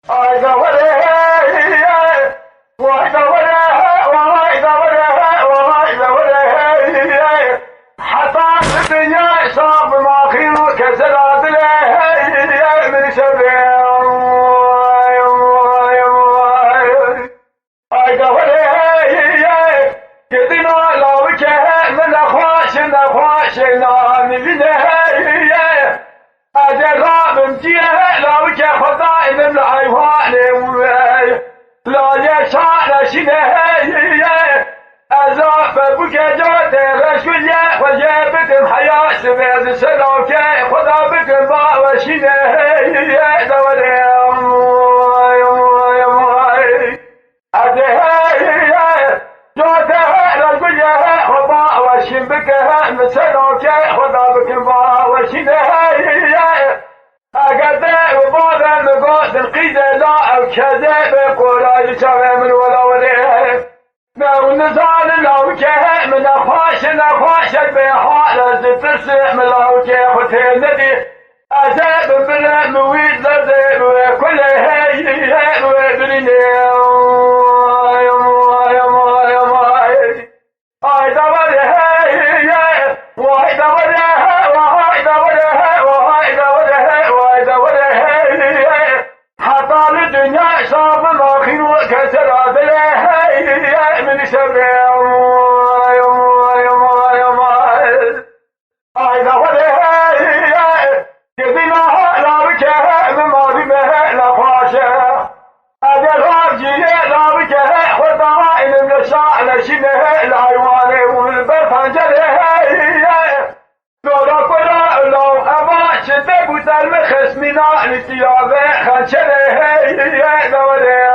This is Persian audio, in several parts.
I go with it. Why go with it? Why go with it? Why go with it? حتى الدنيا صاب ما خير كسرات له من شبه I go with it. كدنا لو كه من أخواش نامي له أجرب مجيه لو كه خداي من الحيوان لا يشعر شنه أزاف بكجات رشوية وجابت حياة سبيد سلوكة خدا بكن باوشينه دوري أدهي جوته رشوية وباوشين بكها مسلوكة خدا بكن باوشينه أقدر وبعد نقاط القيدة لا أو كذا بقول شبه من ولا وريه ونزال لو كه من أخواش بحالة ترسع من لو كه وتندي أزاب بلا مويد لزيب وكل هاي وبريني هاي دوري هاي وهاي دوري وهاي دوري هاي حتى الدنيا صاب ما خير كسرات له من شبه I know what it كذنا لا بكه ما بمه لا فاشة أجل راجيه لا بكه خدائن من الشعر شنه الحيوان والبرفان جله لولا كلا لو أما شدك وتلم خصمنا الثيابه خنشله دوري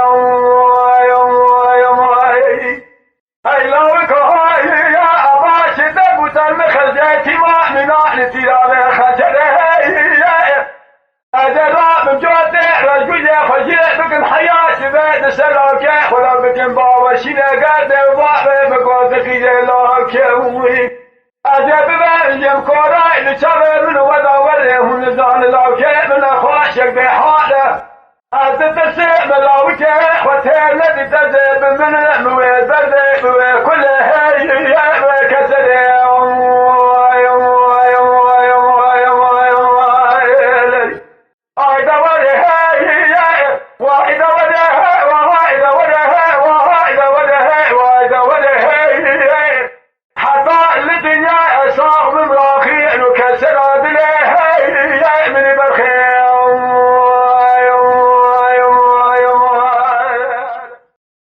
أي لو كهاي يا أما شدك وتلم خزيتي ما منا الثيابه خنشله أجرب مجوده رجوله خجيه بكن حياة سبيد سلاكه خدا بكن باوشينه قرده وبابه بقوة خيجه لاكه أجب بهم كوراي لشبه من ودوره ونزال لاوكه من أخواشك بحاله أتتسيب لاوكه وتهلد تزيب من المويد برده كله